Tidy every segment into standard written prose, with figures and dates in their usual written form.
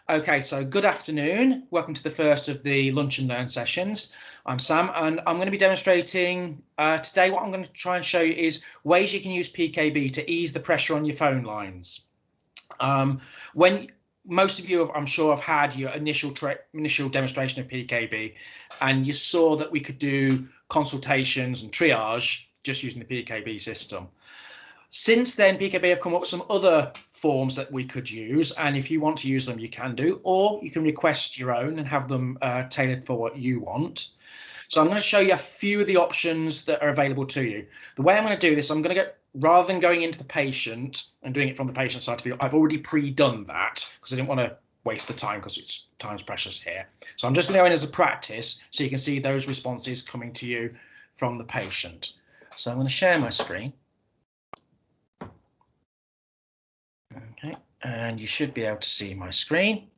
Okay, so good afternoon. Welcome to the first of the Lunch and Learn sessions. I'm Sam, and I'm going to be demonstrating today. What I'm going to try and show you is ways you can use PKB to ease the pressure on your phone lines. When most of you, I'm sure, have had your initial demonstration of PKB, and you saw that we could do consultations and triage just using the PKB system. Since then, PKB have come up with some other forms that we could use, and if you want to use them, you can do, or you can request your own and have them tailored for what you want. So I'm going to show you a few of the options that are available to you. The way I'm going to do this, I'm going to go, rather than going into the patient and doing it from the patient side of view, I've already pre-done that because I didn't want to waste the time because time's precious here. So I'm just going to go in as a practice so you can see those responses coming to you from the patient. So I'm going to share my screen. Okay, and you should be able to see my screen.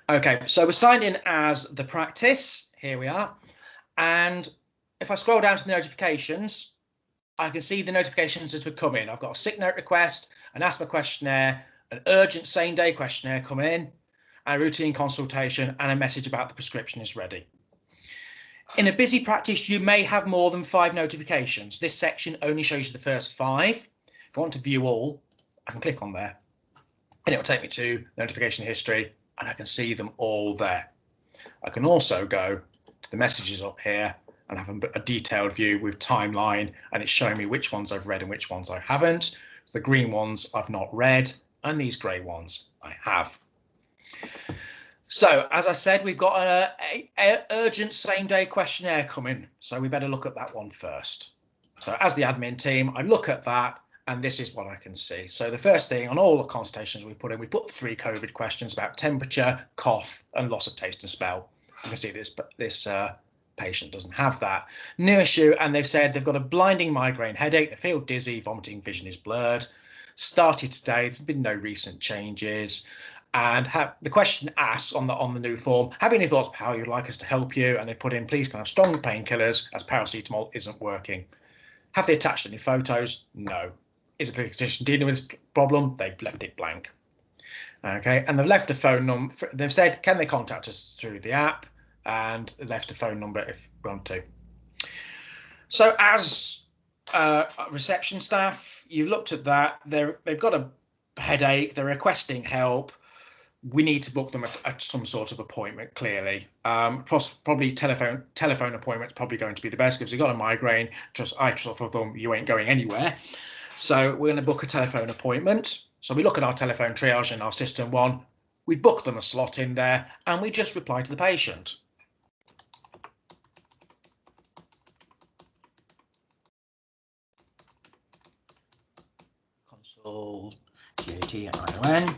Okay, so we're signed in as the practice. Here we are. And if I scroll down to the notifications, I can see the notifications that have come in. I've got a sick note request, an asthma questionnaire, an urgent same-day questionnaire come in, a routine consultation, and a message about the prescription is ready. In a busy practice, you may have more than 5 notifications. This section only shows you the first 5. If I want to view all, I can click on there and it will take me to notification history and I can see them all there. I can also go to the messages up here and have a detailed view with timeline, and it's showing me which ones I've read and which ones I haven't. The green ones I've not read and these grey ones I have. So as I said, we've got an urgent same-day questionnaire coming, so we better look at that one first. So as the admin team, I look at that, and this is what I can see. So the first thing on all the consultations we put in, we put 3 COVID questions about temperature, cough, and loss of taste and smell. You can see this patient doesn't have that. New issue, and they've said they've got a blinding migraine headache, they feel dizzy, vomiting, vision is blurred. Started today, there's been no recent changes. And the question asks on the new form, have any thoughts about how you'd like us to help you? And they put in, please can I have strong painkillers as paracetamol isn't working. Have they attached any photos? No. Is a physician dealing with this problem? They've left it blank. Okay, and they've left a phone number. They've said, can they contact us through the app? And left a phone number if we want to. So as reception staff, you've looked at that. They've got a headache. They're requesting help. We need to book them at some sort of appointment, clearly. Probably telephone appointment's probably going to be the best because you've got a migraine. I trust for them, you ain't going anywhere. So we're going to book a telephone appointment. So we look at our telephone triage in our system one. We book them a slot in there and we just reply to the patient. Consult GAT-ION.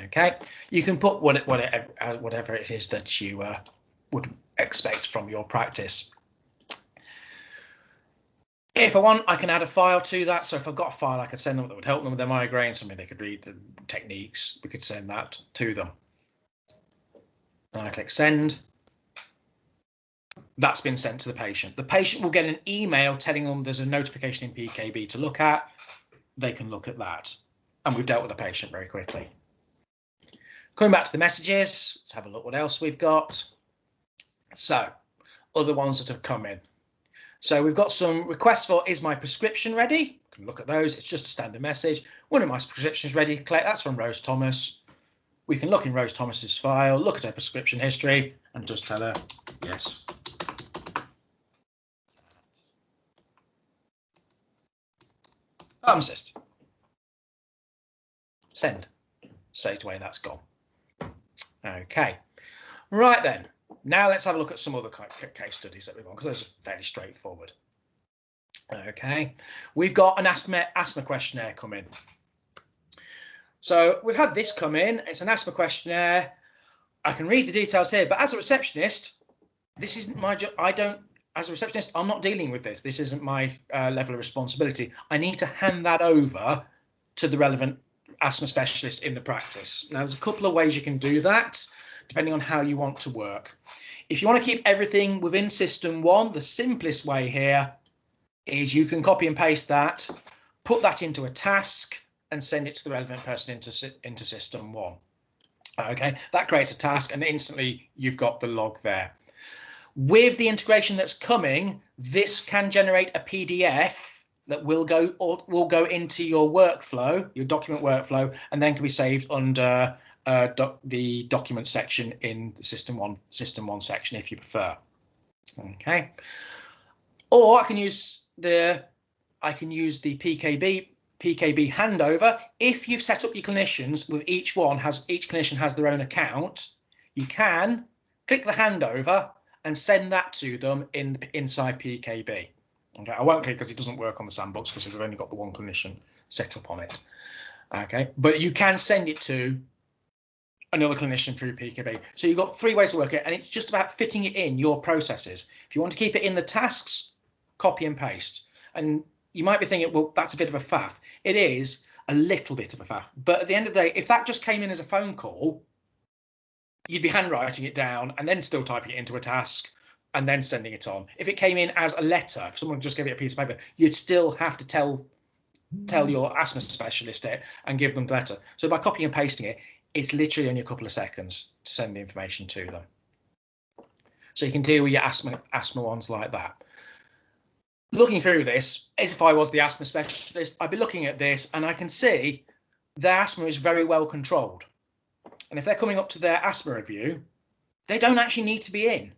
Okay, you can put whatever it is that you would expect from your practice. If I want, I can add a file to that. So if I've got a file I could send them that would help them with their migraine, something they could read, the techniques, we could send that to them. And I click send. That's been sent to the patient. The patient will get an email telling them there's a notification in PKB to look at. They can look at that. And we've dealt with the patient very quickly. Coming back to the messages, let's have a look what else we've got. So, other ones that have come in. So we've got some requests for, is my prescription ready? You can look at those. It's just a standard message. One of my prescriptions ready. That's from Rose Thomas. We can look in Rose Thomas's file, look at her prescription history, and just tell her yes. Pharmacist. Send. Straight away, that's gone. Okay, right then. Now let's have a look at some other case studies that we've got, because those are fairly straightforward. Okay, we've got an asthma questionnaire come in. So we've had this come in. It's an asthma questionnaire. I can read the details here, but as a receptionist, this isn't my job. As a receptionist, I'm not dealing with this. This isn't my level of responsibility. I need to hand that over to the relevant asthma specialist in the practice. Now, there's a couple of ways you can do that, depending on how you want to work. If you want to keep everything within system 1, the simplest way here is you can copy and paste that, put that into a task and send it to the relevant person into system 1. Okay, that creates a task and instantly you've got the log there. With the integration that's coming, this can generate a PDF that will go into your workflow, your document workflow, and then can be saved under the document section in the system one section if you prefer. Okay, or I can use the PKB handover. If you've set up your clinicians with each clinician has their own account, you can click the handover and send that to them inside PKB. Okay, I won't click because it doesn't work on the sandbox because we've only got the one clinician set up on it. Okay, but you can send it to another clinician through PKB. So you've got 3 ways to work it, and it's just about fitting it in your processes. If you want to keep it in the tasks, copy and paste. And you might be thinking, well, that's a bit of a faff. It is a little bit of a faff. But at the end of the day, if that just came in as a phone call, you'd be handwriting it down and then still typing it into a task and then sending it on. If it came in as a letter, if someone just gave you a piece of paper, you'd still have to tell your asthma specialist it and give them the letter. So by copying and pasting it, it's literally only a couple of seconds to send the information to them. So you can deal with your asthma ones like that. Looking through this, as if I was the asthma specialist, I'd be looking at this and I can see their asthma is very well controlled. And if they're coming up to their asthma review, they don't actually need to be in.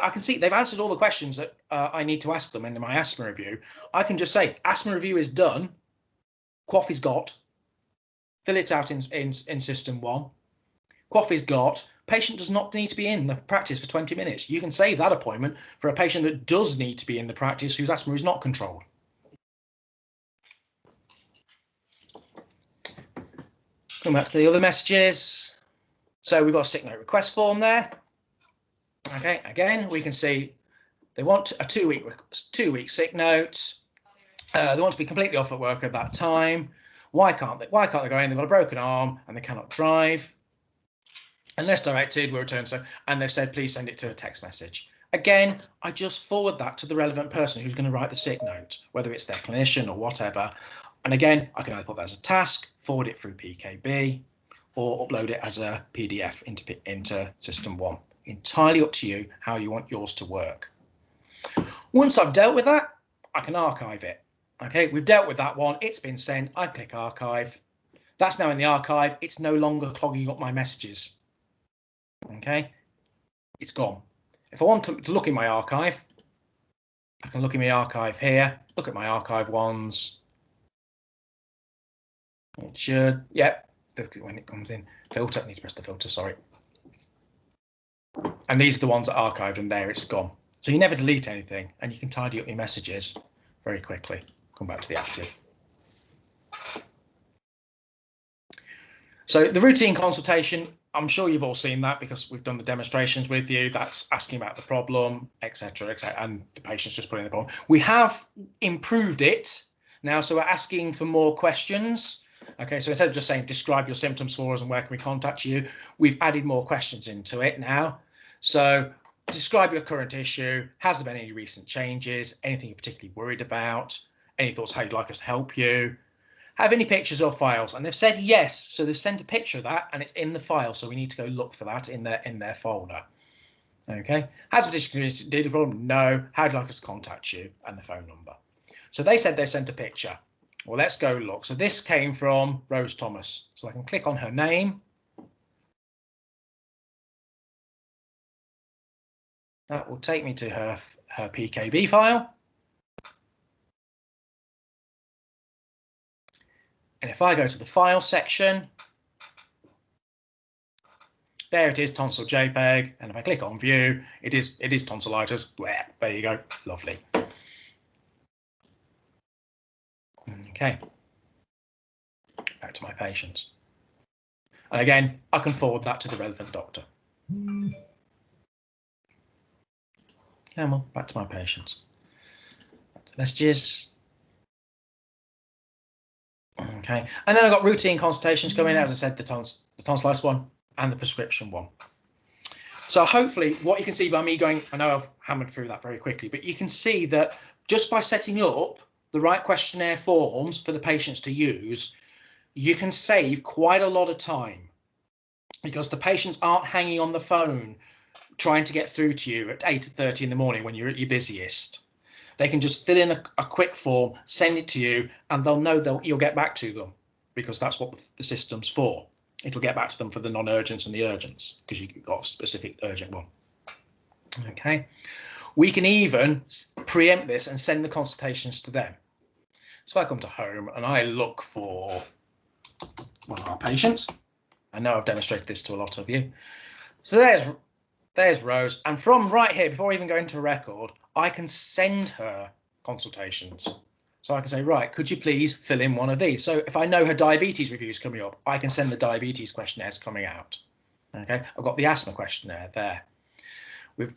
I can see they've answered all the questions that I need to ask them in my asthma review. I can just say, asthma review is done, QOF is got, fill it out in system 1. QOF is got, patient does not need to be in the practice for 20 minutes. You can save that appointment for a patient that does need to be in the practice whose asthma is not controlled. Come back to the other messages. So we've got a sick note request form there. Okay, again, we can see they want a 2-week sick note. They want to be completely off at work at that time. Why can't they go in? They've got a broken arm and they cannot drive. Unless directed, we'll return so, and they've said, please send it to a text message. Again, I just forward that to the relevant person who's going to write the sick note, whether it's their clinician or whatever. And again, I can either put that as a task, forward it through PKB, or upload it as a PDF into system 1. Entirely up to you how you want yours to work. Once I've dealt with that, I can archive it. Okay, we've dealt with that one. It's been sent. I click archive. That's now in the archive. It's no longer clogging up my messages. Okay, it's gone. If I want to look in my archive, I can look in my archive here, look at my archive ones. It should, yep, when it comes in, filter, I need to press the filter, sorry. And these are the ones that are archived, and there it's gone. So you never delete anything, and you can tidy up your messages very quickly. Come back to the active. So the routine consultation, I'm sure you've all seen that because we've done the demonstrations with you. That's asking about the problem, etc., and the patient's just putting the problem. We have improved it now, so we're asking for more questions. Okay, so instead of just saying describe your symptoms for us and where can we contact you, we've added more questions into it now. So describe your current issue. Has there been any recent changes? Anything you're particularly worried about? Any thoughts how you'd like us to help you? Have any pictures or files? And they've said yes, so they've sent a picture of that and it's in the file, so we need to go look for that in their folder. Okay, has a particular problem? No. How would you like us to contact you? And the phone number. So they said they sent a picture. Well, let's go look. So this came from Rose Thomas, so I can click on her name. That will take me to her PKB file. And if I go to the file section, there it is, tonsil JPEG. And if I click on view, it is tonsillitis. There you go, lovely. Okay, back to my patients. And again, I can forward that to the relevant doctor. Come on, back to my patients. Back to messages. Okay, and then I've got routine consultations coming, as I said, the tonsillitis one and the prescription one. So hopefully what you can see by me going, I know I've hammered through that very quickly, but you can see that just by setting up the right questionnaire forms for the patients to use, you can save quite a lot of time, because the patients aren't hanging on the phone trying to get through to you at 8:30 in the morning when you're at your busiest. They can just fill in a quick form, send it to you, and they'll know you'll get back to them, because that's what the system's for. It'll get back to them for the non-urgents and the urgents, because you've got a specific urgent one. Okay. We can even preempt this and send the consultations to them. So I come to home and I look for one of our patients. I know I've demonstrated this to a lot of you. So there's Rose, and from right here, before I even go into a record, I can send her consultations. So I can say, right, could you please fill in one of these? So if I know her diabetes review is coming up, I can send the diabetes questionnaires coming out. Okay, I've got the asthma questionnaire there.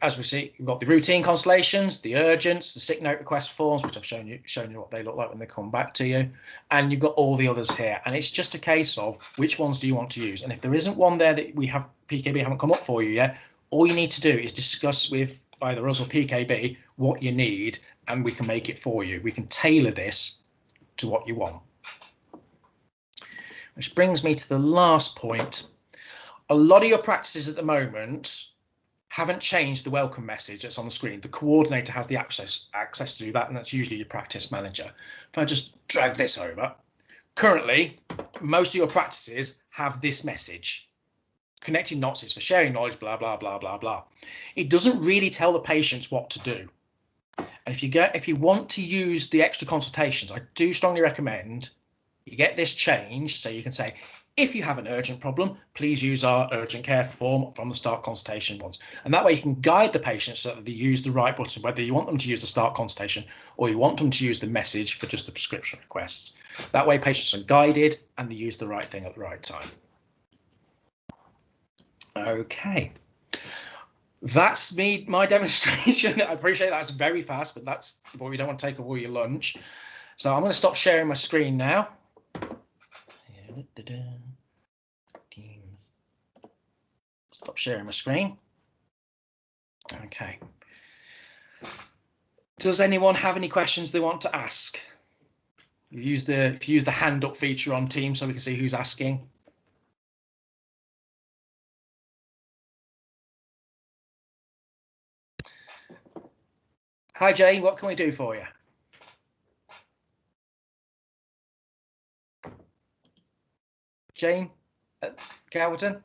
As we see, we've got the routine consultations, the urgents, the sick note request forms, which I've shown you what they look like when they come back to you, and you've got all the others here. And it's just a case of which ones do you want to use. And if there isn't one there that we have PKB haven't come up for you yet, all you need to do is discuss with either us or PKB what you need, and we can make it for you. We can tailor this to what you want. Which brings me to the last point. A lot of your practices at the moment haven't changed the welcome message that's on the screen. The coordinator has the access to do that, and that's usually your practice manager. If I just drag this over, currently, most of your practices have this message. Connecting knots is for sharing knowledge, blah, blah, blah, blah, blah. It doesn't really tell the patients what to do. And if you want to use the extra consultations, I do strongly recommend you get this changed so you can say, if you have an urgent problem, please use our urgent care form from the start consultation ones. And that way you can guide the patients so that they use the right button, whether you want them to use the start consultation or you want them to use the message for just the prescription requests. That way patients are guided and they use the right thing at the right time. Okay. That's my demonstration. I appreciate that's very fast, but that's what we don't want to take away your lunch. So I'm going to stop sharing my screen now. Teams. Stop sharing my screen. Okay. Does anyone have any questions they want to ask? If you use the hand up feature on Teams so we can see who's asking. Hi Jane, what can we do for you? Jane at Calverton?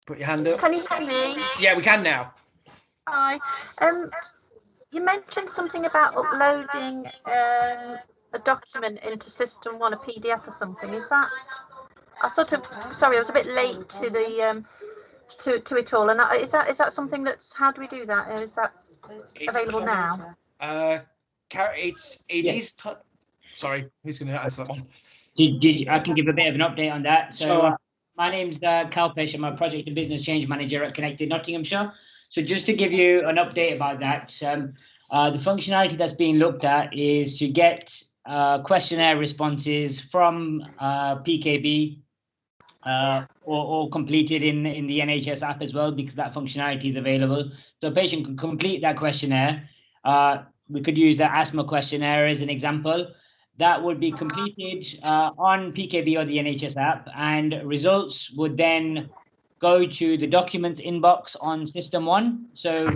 Put your hand up. Can you hear me? Yeah, we can now. Hi. You mentioned something about uploading a document into System 1, a PDF or something. Is that? Sorry, I was a bit late to the to it all. And is that something that's? How do we do that? Is that available now? It is. Sorry, who's going to answer that one? I can give a bit of an update on that. So my name's Cal Fish. I'm a project and business change manager at Connected Nottinghamshire. So just to give you an update about that, the functionality that's being looked at is to get questionnaire responses from PKB or completed in the NHS app as well, because that functionality is available. So a patient can complete that questionnaire. We could use the asthma questionnaire as an example. That would be completed on PKB or the NHS app, and results would then go to the documents inbox on System 1. So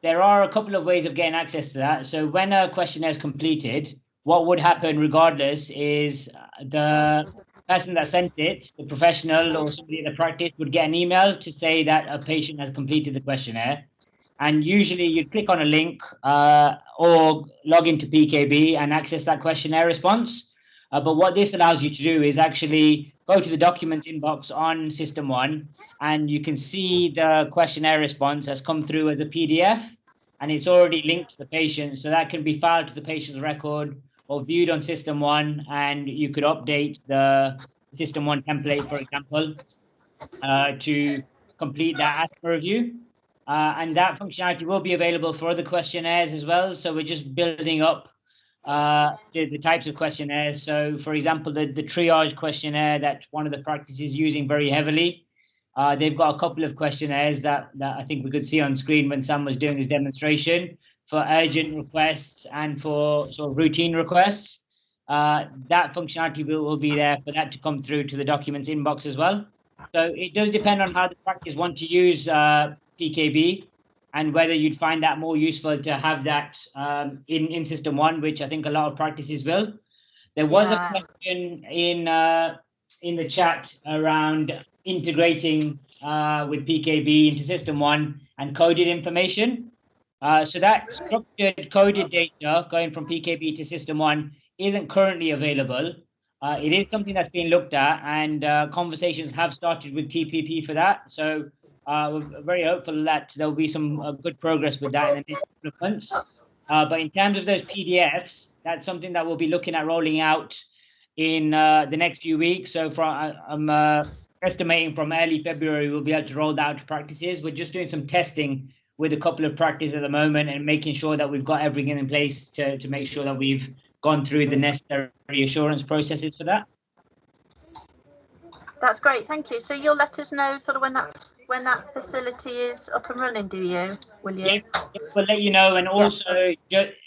there are a couple of ways of getting access to that. So when a questionnaire is completed, what would happen regardless is the person that sent it, the professional or somebody in the practice, would get an email to say that a patient has completed the questionnaire. And usually you'd click on a link or log into PKB and access that questionnaire response. But what this allows you to do is actually go to the documents inbox on System 1, and you can see the questionnaire response has come through as a PDF, and it's already linked to the patient. So that can be filed to the patient's record or viewed on System 1, and you could update the System 1 template, for example, to complete that asthma review. And that functionality will be available for other questionnaires as well. So we're just building up the types of questionnaires. So, for example, the triage questionnaire that one of the practices is using very heavily, They've got a couple of questionnaires that I think we could see on screen when Sam was doing his demonstration for urgent requests and for sort of routine requests. That functionality will be there for that to come through to the documents inbox as well. So it does depend on how the practice want to use PKB and whether you'd find that more useful to have that in System 1, which I think a lot of practices will. There was a question in the chat around integrating with PKB into System 1 and coded information. So that structured coded data going from PKB to System 1 isn't currently available. It is something that's been looked at, and conversations have started with TPP for that. So we're very hopeful that there'll be some good progress with that in the next couple of months. But in terms of those PDFs, that's something that we'll be looking at rolling out in the next few weeks. So I'm estimating from early February, we'll be able to roll that out to practices. We're just doing some testing with a couple of practices at the moment and making sure that we've got everything in place to make sure that we've gone through the necessary assurance processes for that. That's great, thank you. So you'll let us know sort of when that facility is up and running, do you? Will you? Yeah, we'll let you know, and also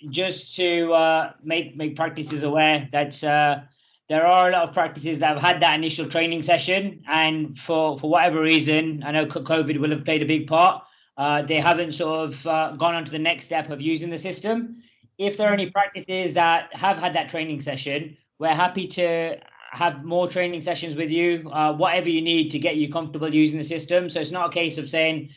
just to make practices aware that there are a lot of practices that have had that initial training session, and for whatever reason, I know COVID will have played a big part. They haven't sort of gone on to the next step of using the system. If there are any practices that have had that training session, we're happy to have more training sessions with you, whatever you need to get you comfortable using the system. So it's not a case of saying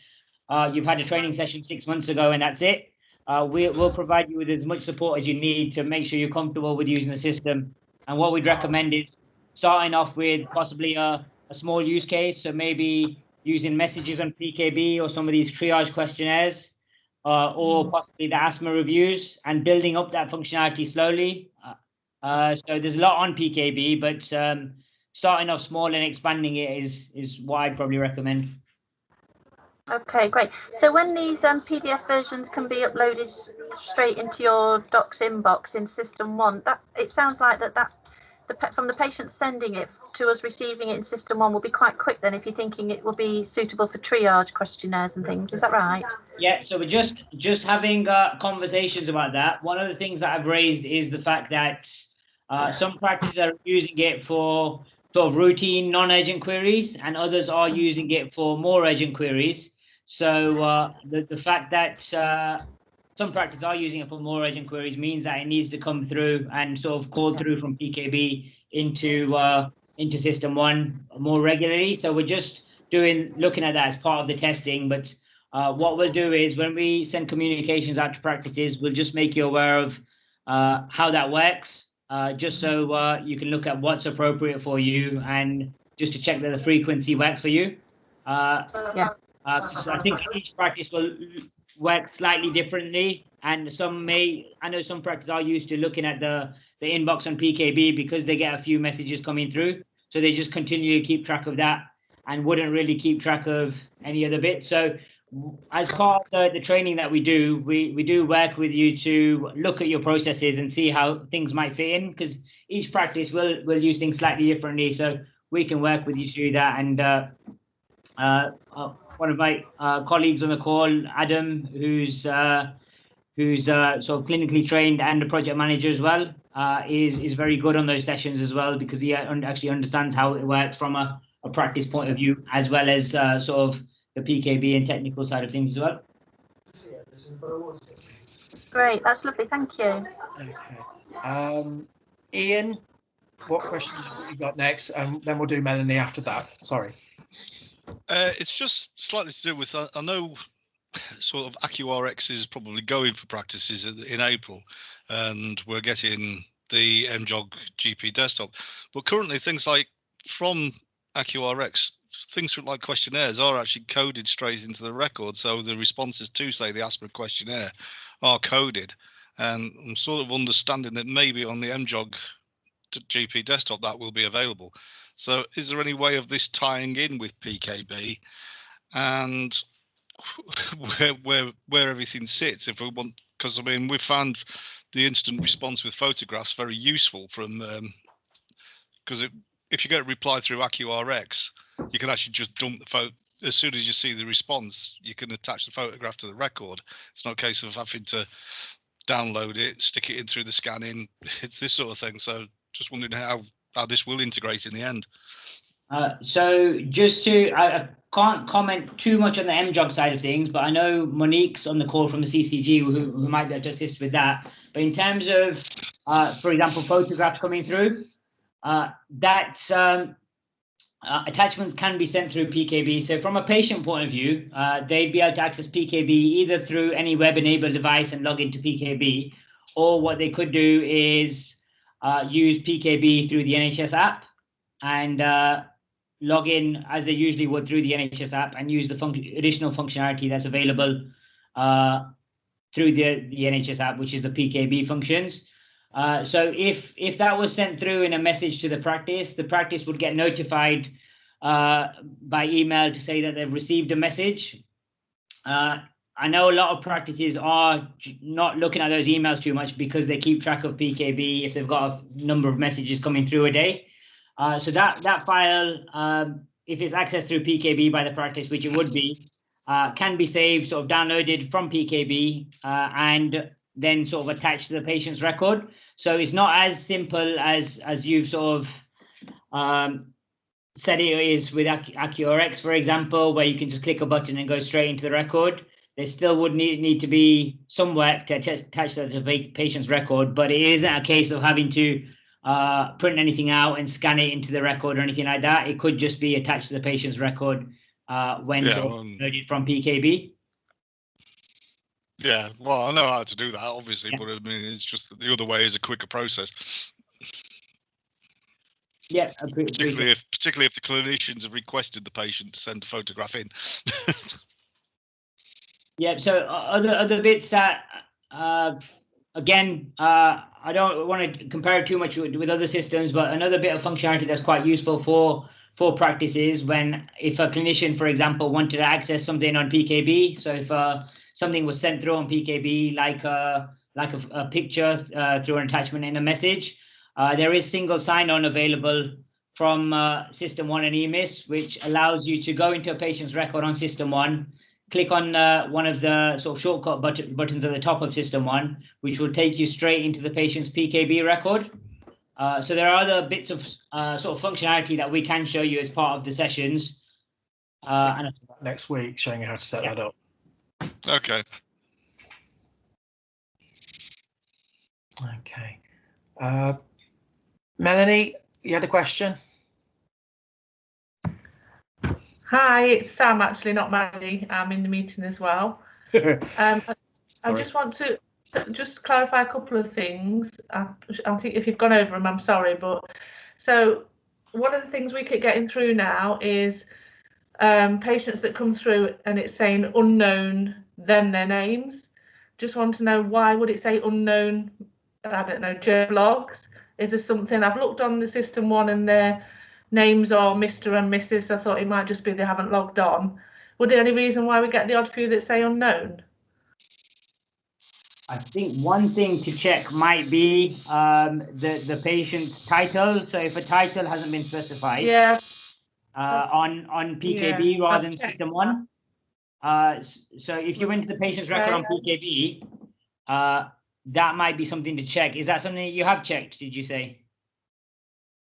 you've had a training session 6 months ago and that's it. We'll provide you with as much support as you need to make sure you're comfortable with using the system. And what we'd recommend is starting off with possibly a small use case. So maybe using messages on PKB or some of these triage questionnaires, or possibly the asthma reviews, and building up that functionality slowly. So there's a lot on PKB, but starting off small and expanding it is what I'd probably recommend. Okay, great. So when these PDF versions can be uploaded straight into your docs inbox in System 1, that it sounds like from the patient sending it to us receiving it in System 1 will be quite quick then, if you're thinking it will be suitable for triage questionnaires and things. Is that right? Yeah, so we're just having conversations about that. One of the things that I've raised is the fact that some practices are using it for sort of routine, non-urgent queries, and others are using it for more urgent queries. So the fact that some practices are using it for more urgent queries means that it needs to come through and sort of call through from PKB into System 1 more regularly. So we're just looking at that as part of the testing. But what we'll do is when we send communications out to practices, we'll just make you aware of how that works, just so you can look at what's appropriate for you and just to check that the frequency works for you. I think each practice will work slightly differently, and I know some practices are used to looking at the inbox on PKB because they get a few messages coming through, so they just continue to keep track of that and wouldn't really keep track of any other bit. So as part of the training that we do work with you to look at your processes and see how things might fit in, because each practice will use things slightly differently, so we can work with you through that. And one of my colleagues on the call, Adam, who's sort of clinically trained and a project manager as well, is very good on those sessions as well, because he actually understands how it works from a practice point of view, as well as sort of the PKB and technical side of things as well. Great, that's lovely, thank you. Okay. Ian, what questions have you got next? And then we'll do Melanie after that. Sorry. It's just slightly to do with, I know sort of AccuRx is probably going for practices in April, and we're getting the MJOG GP desktop. But currently things like from AccuRx, things like questionnaires are actually coded straight into the record. So the responses to, say, the asthma questionnaire are coded. And I'm sort of understanding that maybe on the MJOG GP desktop that will be available. So is there any way of this tying in with PKB and where everything sits, if we want? Because I mean, we found the instant response with photographs very useful from because if you get a reply through AccuRx, you can actually just dump the photo. As soon as you see the response, you can attach the photograph to the record. It's not a case of having to download it, stick it in through the scanning. It's this sort of thing. So just wondering how this will integrate in the end. So just to, I can't comment too much on the MJOG side of things, but I know Monique's on the call from the CCG who might be able to assist with that. But in terms of, for example, photographs coming through, attachments can be sent through PKB. So from a patient point of view, they'd be able to access PKB either through any web-enabled device and log into PKB, or what they could do is use PKB through the NHS app and log in as they usually would through the NHS app and use the additional functionality that's available through the NHS app, which is the PKB functions. So if that was sent through in a message to the practice would get notified by email to say that they've received a message. I know a lot of practices are not looking at those emails too much because they keep track of PKB if they've got a number of messages coming through a day. So that file, if it's accessed through PKB by the practice, which it would be, can be saved, sort of downloaded from PKB and then sort of attached to the patient's record. So it's not as simple as you've sort of said it is with AccuRx, for example, where you can just click a button and go straight into the record. There still would need to be some work to attach that to the patient's record, but it isn't a case of having to print anything out and scan it into the record or anything like that. It could just be attached to the patient's record when loaded from PKB. Yeah, well, I know how to do that, obviously, but I mean, it's just that the other way is a quicker process. Yeah, particularly if the clinicians have requested the patient to send a photograph in. Yeah, so other bits that again, I don't want to compare it too much with other systems, but another bit of functionality that's quite useful for practices if a clinician, for example, wanted to access something on PKB. So if something was sent through on PKB, like a picture through an attachment in a message, there is single sign-on available from System 1 and EMIS, which allows you to go into a patient's record on System 1, click on one of the sort of shortcut buttons at the top of System 1, which will take you straight into the patient's PKB record. So there are other bits of sort of functionality that we can show you as part of the sessions. And next week, showing you how to set that up. Okay. Okay. Melanie, you had a question? Hi, it's Sam, actually, not Melanie. I'm in the meeting as well. I just want to just clarify a couple of things. I think if you've gone over them, I'm sorry. But so one of the things we keep getting through now is patients that come through and it's saying unknown, then their names. Just want to know, why would it say unknown, I don't know, journal logs? Is there something? I've looked on the System 1 and their names are Mr. and Mrs. I thought it might just be they haven't logged on. Would there any reason why we get the odd few that say unknown? I think one thing to check might be the patient's title. So if a title hasn't been specified, on PKB rather than System 1. So if you went to the patient's record on PKB, that might be something to check. Is that something you have checked, did you say?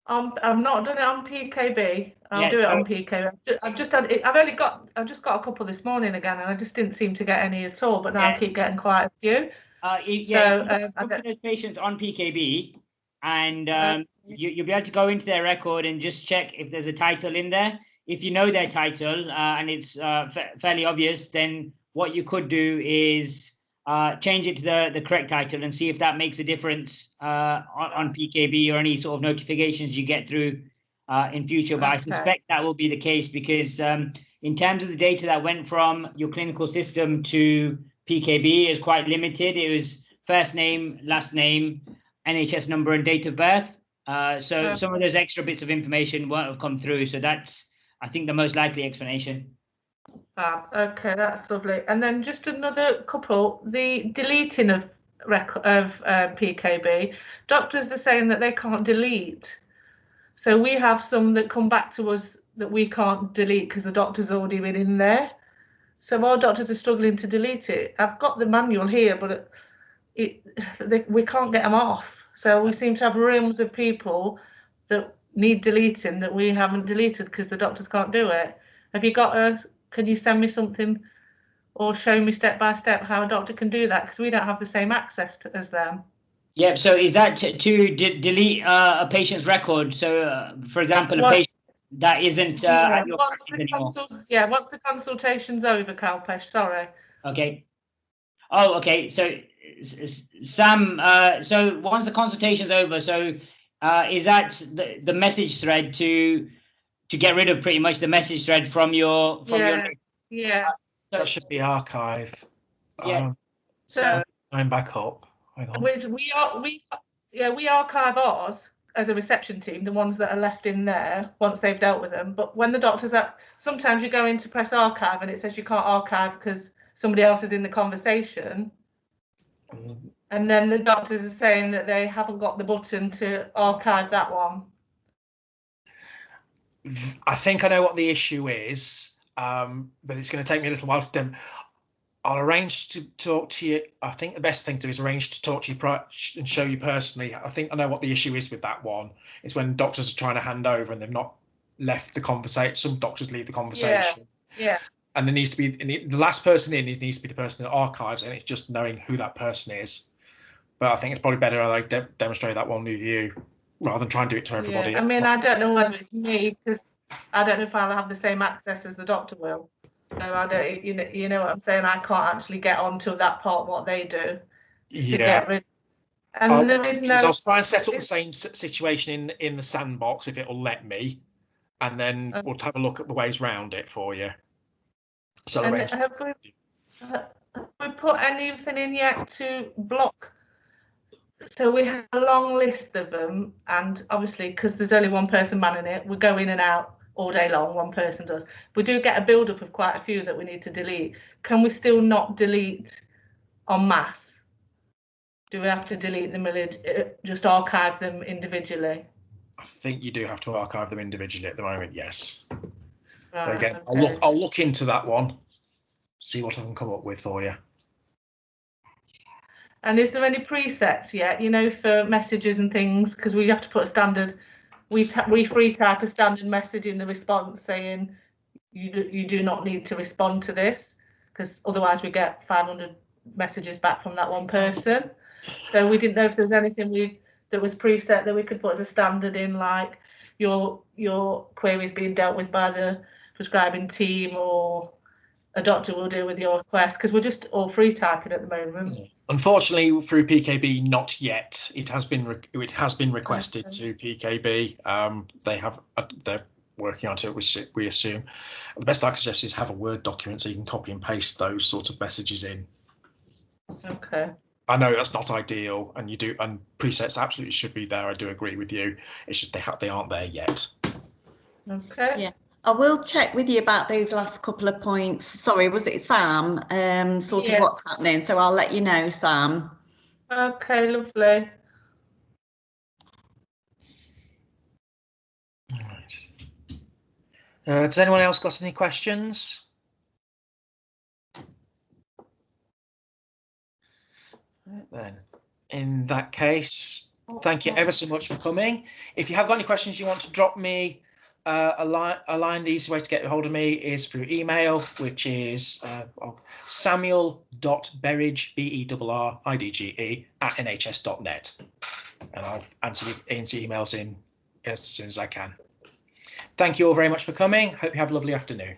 I've not done it on PKB. I'll do it on PKB. I've just got a couple this morning again, and I just didn't seem to get any at all. But now I keep getting quite a few. Look at those patients on PKB, and you'll be able to go into their record and just check if there's a title in there. If you know their title and it's fairly obvious, then what you could do is change it to the correct title and see if that makes a difference on PKB or any sort of notifications you get through in future. But I suspect that will be the case because in terms of the data that went from your clinical system to PKB is quite limited. It was first name, last name, NHS number and date of birth. So some of those extra bits of information won't have come through. So that's, I think, the most likely explanation. Okay, that's lovely. And then just another couple, the deleting of PKB. Doctors are saying that they can't delete. So we have some that come back to us that we can't delete because the doctor's already been in there. So our doctors are struggling to delete it. I've got the manual here, but we can't get them off. So we seem to have rooms of people that need deleting that we haven't deleted because the doctors can't do it. Have you got can you send me something or show me step by step how a doctor can do that? Because we don't have the same access as them. Yeah, so is that to delete a patient's record? So, for example, a patient that isn't at your practice anymore. Once the consultation's over, Kalpesh, sorry. Okay. Oh, okay. So, Sam, so once the consultation's over, so is that the message thread to get rid of pretty much the message thread from your yeah. That should be archive. Yeah. So I'm back up. Hang on. We archive ours as a reception team, the ones that are left in there once they've dealt with them. But when the doctors are, sometimes you go in to press archive and it says you can't archive because somebody else is in the conversation. And then the doctors are saying that they haven't got the button to archive that one. I think I know what the issue is, but it's going to take me a little while to I'll arrange to talk to you. I think the best thing to do is arrange to talk to you and show you personally. I think I know what the issue is with that one. It's when doctors are trying to hand over and they've not left the conversation. Some doctors leave the conversation. Yeah. And there needs to be the last person in. It needs to be the person that archives, and it's just knowing who that person is. But I think it's probably better I demonstrate that one with you rather than try and do it to everybody. Yeah. I mean, I don't know whether it's me because I don't know if I'll have the same access as the doctor will. So I don't, you know what I'm saying? I can't actually get onto that part what they do. Yeah. Get rid. And there is no. I'll try and set up the same situation in the sandbox if it'll let me, and then we'll have a look at the ways round it for you. So have we put anything in yet to block? So we have a long list of them, and obviously because there's only one person manning it, we go in and out all day long. One person does. We do get a build up of quite a few that we need to delete. Can we still not delete en masse? Do we have to delete them, just archive them individually? I think you do have to archive them individually at the moment, yes. Right, again, okay. I'll look into that one, see what I can come up with for you. And is there any presets yet, for messages and things? Because we have to put a standard, we free type a standard message in the response saying you do not need to respond to this, because otherwise we get 500 messages back from that one person. So we didn't know if there's anything that was preset that we could put as a standard in, like your query is being dealt with by the prescribing team, or a doctor will deal with your request, because we're just all free typing at the moment. Unfortunately, through PKB, not yet. It has been requested to PKB. They're working on it. We assume the best I can suggest is have a Word document so you can copy and paste those sorts of messages in. Okay. I know that's not ideal, and presets absolutely should be there. I do agree with you. It's just they aren't there yet. Okay. Yeah. I will check with you about those last couple of points. Sorry, was it Sam? Of what's happening. So I'll let you know, Sam. Okay, lovely. All right. Has anyone else got any questions? Right, then, in that case, thank you ever so much for coming. If you have got any questions you want to drop me a line, the easy way to get a hold of me is through email, which is samuel.berridge, BERRIDGE, @nhs.net, and I'll answer emails in as soon as I can. Thank you all very much for coming. Hope you have a lovely afternoon.